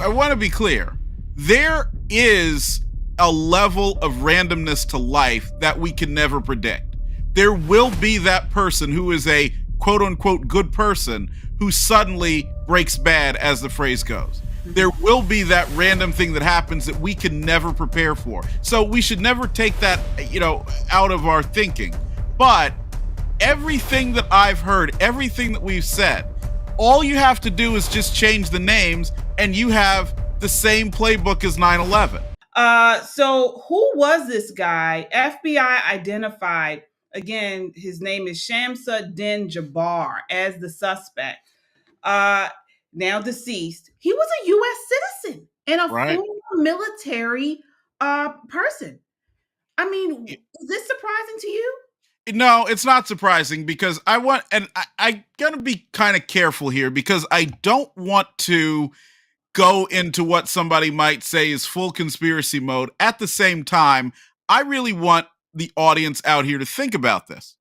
I want to be clear. There is a level of randomness to life that we can never predict. There will be that person who is a quote unquote good person who suddenly breaks bad, as the phrase goes. There will be that random thing that happens that we can never prepare for. So we should never take that, out of our thinking. But everything that I've heard, everything that we've said, all you have to do is just change the names and you have the same playbook as 9/11. So who was this guy? FBI identified, again, his name is Shamsud Din-Jabbar as the suspect. Now deceased. He was a U.S. citizen and a Right. former military person. I mean, is this surprising to you? No, it's not surprising because I gotta be kind of careful here because I don't want to go into what somebody might say is full conspiracy mode. At the same time, I really want the audience out here to think about this.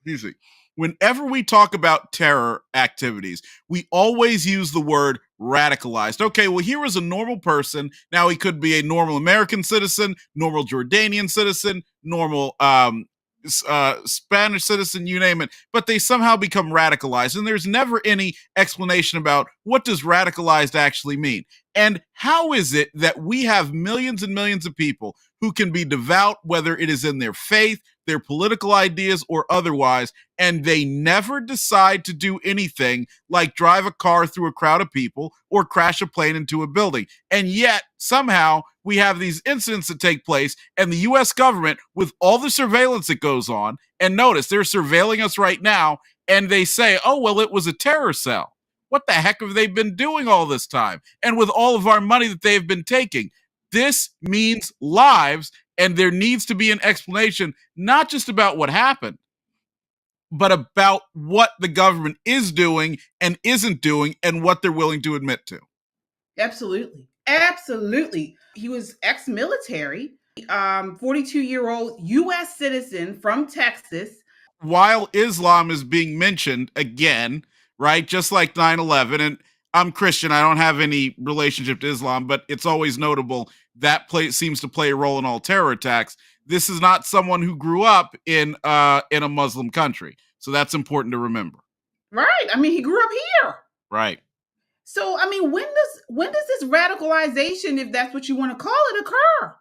Usually, whenever we talk about terror activities, we always use the word radicalized. Okay, well, here is a normal person. Now, he could be a normal American citizen, normal Jordanian citizen, normal Spanish citizen, you name it, but they somehow become radicalized. And there's never any explanation about what does radicalized actually mean. And how is it that we have millions and millions of people who can be devout, whether it is in their faith, their political ideas, or otherwise, and they never decide to do anything like drive a car through a crowd of people or crash a plane into a building. And yet, somehow, we have these incidents that take place, and the U.S. government, with all the surveillance that goes on, and notice, they're surveilling us right now, and they say, oh, well, it was a terror cell. What the heck have they been doing all this time? And with all of our money that they've been taking, this means lives, and there needs to be an explanation, not just about what happened, but about what the government is doing and isn't doing and what they're willing to admit to. Absolutely. Absolutely. He was ex-military, 42-year-old U.S. citizen from Texas. While Islam is being mentioned again, right, just like 9/11, and I'm Christian, I don't have any relationship to Islam, but it's always notable that seems to play a role in all terror attacks. This is not someone who grew up in a Muslim country, so that's important to remember. Right. I mean, he grew up here. Right. So, I mean, when does this radicalization, if that's what you want to call it, occur?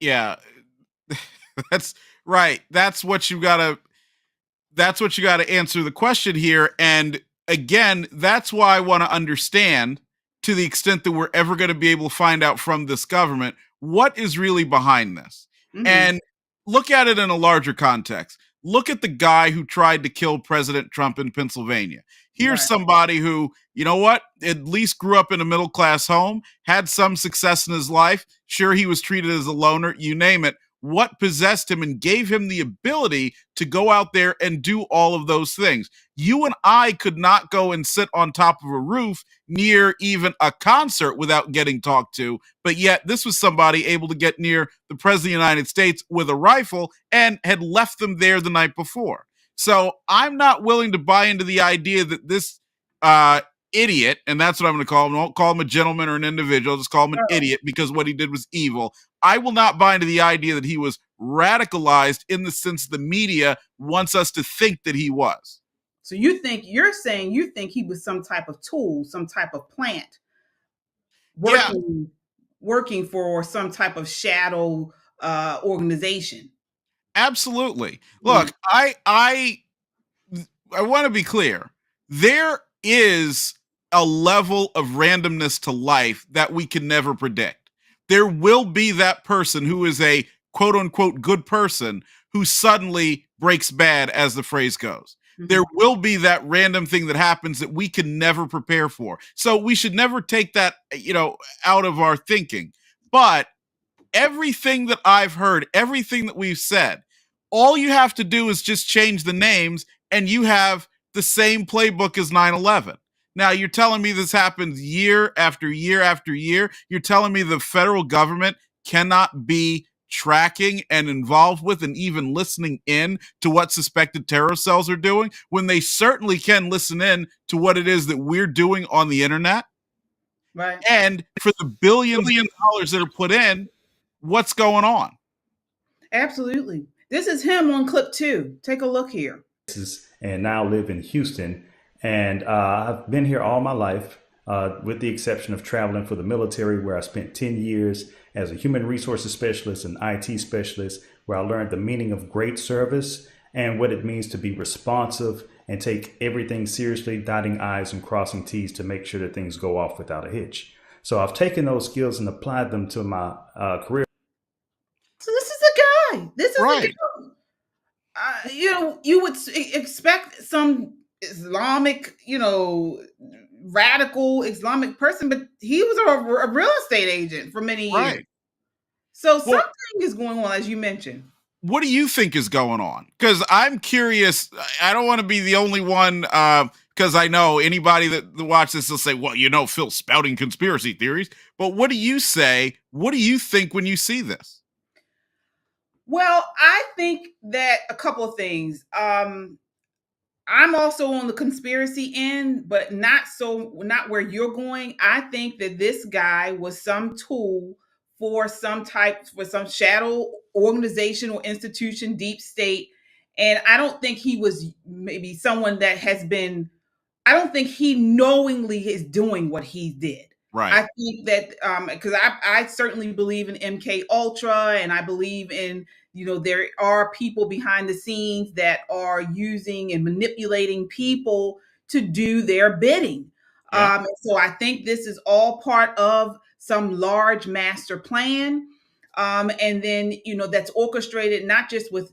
Yeah, that's right. That's what you gotta answer the question here. And again, that's why I want to understand, to the extent that we're ever going to be able to find out from this government, what is really behind this. Mm-hmm. And look at it in a larger context. Look at the guy who tried to kill President Trump in Pennsylvania. Here's somebody who, you know what, at least grew up in a middle-class home, had some success in his life. Sure, he was treated as a loner, you name it. What possessed him and gave him the ability to go out there and do all of those things? You and I could not go and sit on top of a roof near even a concert without getting talked to, but yet this was somebody able to get near the President of the United States with a rifle and had left them there the night before. So I'm not willing to buy into the idea that this idiot, and that's what I'm going to call him. I won't call him a gentleman or an individual. I'll just call him an idiot because what he did was evil. I will not buy into the idea that he was radicalized in the sense the media wants us to think that he was. So you're saying you think he was some type of tool, some type of plant working for some type of shadow organization. Absolutely. Look, I want to be clear. There is a level of randomness to life that we can never predict. There will be that person who is a quote unquote good person who suddenly breaks bad, as the phrase goes. Mm-hmm. There will be that random thing that happens that we can never prepare for. So we should never take that, out of our thinking. But everything that I've heard, everything that we've said, all you have to do is just change the names and you have the same playbook as 9/11. Now, you're telling me this happens year after year after year. You're telling me the federal government cannot be tracking and involved with and even listening in to what suspected terror cells are doing when they certainly can listen in to what it is that we're doing on the internet? Right. And for the billions of dollars that are put in, what's going on? Absolutely. This is him on clip 2. Take a look here. And now live in Houston. And I've been here all my life, with the exception of traveling for the military, where I spent 10 years as a human resources specialist and IT specialist, where I learned the meaning of great service and what it means to be responsive and take everything seriously, dotting I's and crossing T's to make sure that things go off without a hitch. So I've taken those skills and applied them to my career. So this is a guy. This is Right. a guy. You would expect some Islamic, radical Islamic person, but he was a real estate agent for many years. Right. So something is going on, as you mentioned. What do you think is going on? Because I'm curious. I don't want to be the only one, because I know anybody that watch this will say, well, Phil's spouting conspiracy theories. But what do you say? What do you think when you see this? Well, I think that a couple of things. I'm also on the conspiracy end, but not where you're going. I think that this guy was some tool for some shadow organization or institution, deep state. And I don't think he was maybe someone that I don't think he knowingly is doing what he did. Right. I think that because I certainly believe in MK Ultra, and I believe in there are people behind the scenes that are using and manipulating people to do their bidding. Yeah. So I think this is all part of some large master plan, and then that's orchestrated not just with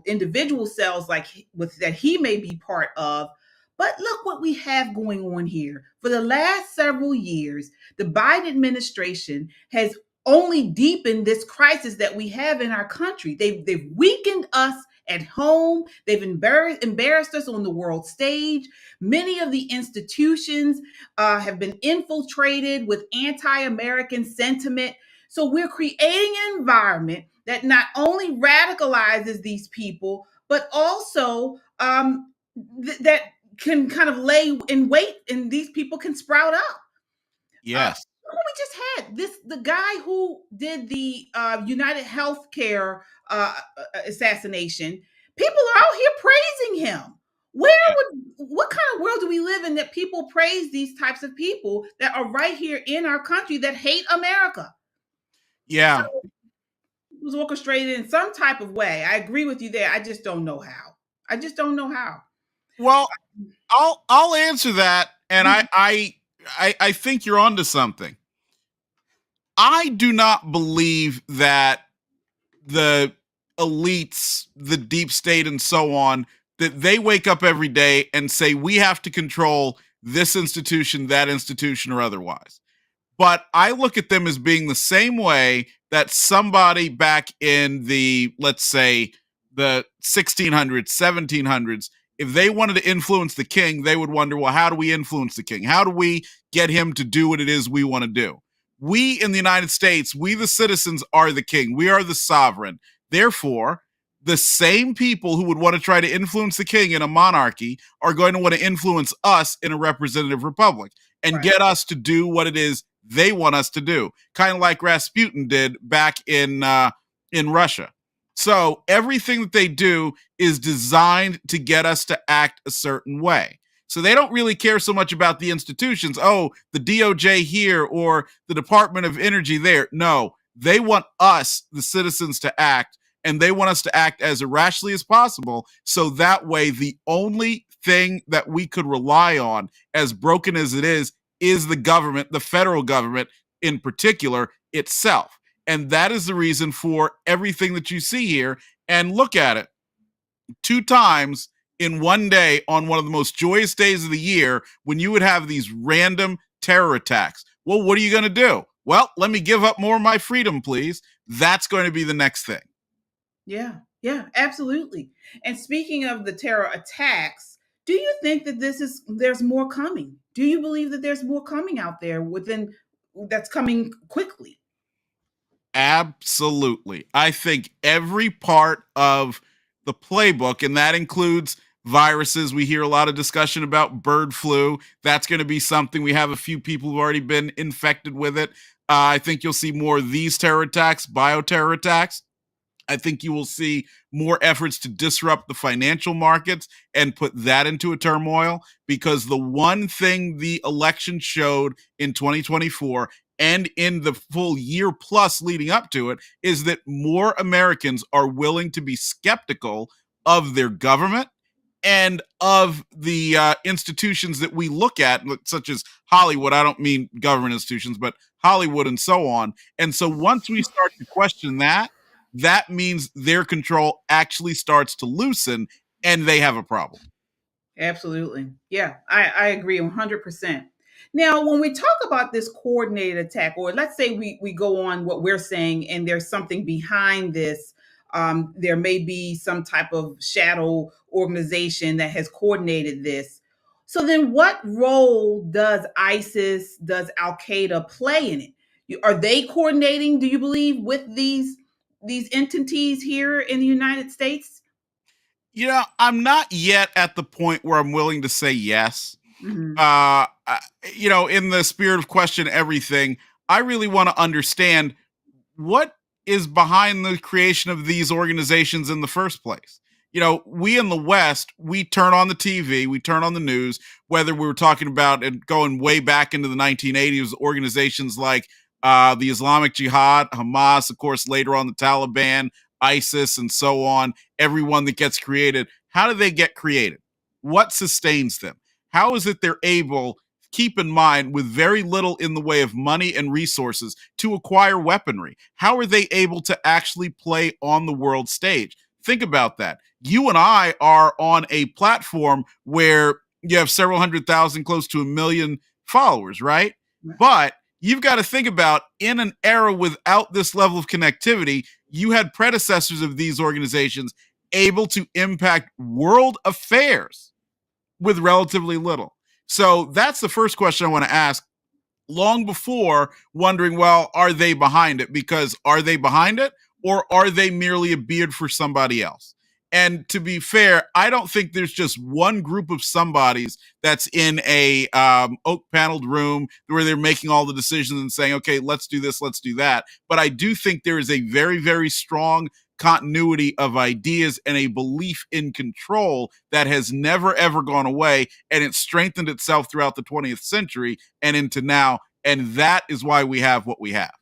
individual cells that he may be part of. But look what we have going on here. For the last several years, the Biden administration has only deepened this crisis that we have in our country. They've weakened us at home. They've embarrassed us on the world stage. Many of the institutions have been infiltrated with anti-American sentiment. So we're creating an environment that not only radicalizes these people, but also that can kind of lay in wait, and these people can sprout up. Yes. We just had the guy who did the United Healthcare assassination. People are out here praising him. What kind of world do we live in that people praise these types of people that are right here in our country that hate America? Yeah. So it was orchestrated in some type of way. I agree with you there. I just don't know how. Well, I'll answer that, and I think you're onto something. I do not believe that the elites, the deep state, and so on, that they wake up every day and say, we have to control this institution, that institution, or otherwise. But I look at them as being the same way that somebody back in the, let's say, the 1600s, 1700s, if they wanted to influence the king, they would wonder, well, how do we influence the king? How do we get him to do what it is we want to do? We in the United States, we the citizens are the king. We are the sovereign. Therefore, the same people who would want to try to influence the king in a monarchy are going to want to influence us in a representative republic and get us to do what it is they want us to do. Kind of like Rasputin did back in Russia. So everything that they do is designed to get us to act a certain way. So they don't really care so much about the institutions. Oh, the DOJ here or the Department of Energy there. No, they want us, the citizens, to act, and they want us to act as irrationally as possible. So that way, the only thing that we could rely on, as broken as it is the government, the federal government in particular, itself. And that is the reason for everything that you see here. And look at it. 2 times in one day on one of the most joyous days of the year when you would have these random terror attacks. Well, what are you going to do? Well, let me give up more of my freedom, please. That's going to be the next thing. Yeah, absolutely. And speaking of the terror attacks, do you think that there's more coming? Do you believe that there's more coming out there that's coming quickly? Absolutely. I think every part of the playbook, and that includes Viruses, we hear a lot of discussion about bird flu. That's going to be something. We have a few people who've already been infected with it. I think you'll see more of these terror attacks, bioterror attacks. I think you will see more efforts to disrupt the financial markets and put that into a turmoil, because the one thing the election showed in 2024 and in the full year plus leading up to it is that more Americans are willing to be skeptical of their government and of the institutions that we look at, such as Hollywood. I don't mean government institutions, but Hollywood and so on. And so once we start to question that, that means their control actually starts to loosen and they have a problem. Absolutely. Yeah, I agree 100%. Now, when we talk about this coordinated attack, or let's say we go on what we're saying and there's something behind this, there may be some type of shadow organization that has coordinated this. So then what role does ISIS, does Al Qaeda play in it? Are they coordinating, do you believe, with these entities here in the United States? You know, I'm not yet at the point where I'm willing to say yes. Mhm. In the spirit of question everything, I really want to understand what is behind the creation of these organizations in the first place. We in the West, we turn on the TV, we turn on the news, whether we were talking about and going way back into the 1980s, organizations like the Islamic Jihad, Hamas, of course, later on the Taliban, ISIS, and so on, everyone that gets created. How do they get created? What sustains them? How is it they're able, keep in mind, with very little in the way of money and resources to acquire weaponry? How are they able to actually play on the world stage? Think about that. You and I are on a platform where you have several 100,000, close to 1 million followers, right? But you've got to think about, in an era without this level of connectivity, you had predecessors of these organizations able to impact world affairs with relatively little. So that's the first question I want to ask, long before wondering, well, are they behind it? Because are they behind it, or are they merely a beard for somebody else? And to be fair, I don't think there's just one group of somebodies that's in a oak paneled room where they're making all the decisions and saying, okay, let's do this, let's do that. But I do think there is a very, very strong continuity of ideas and a belief in control that has never, ever gone away. And it's strengthened itself throughout the 20th century and into now. And that is why we have what we have.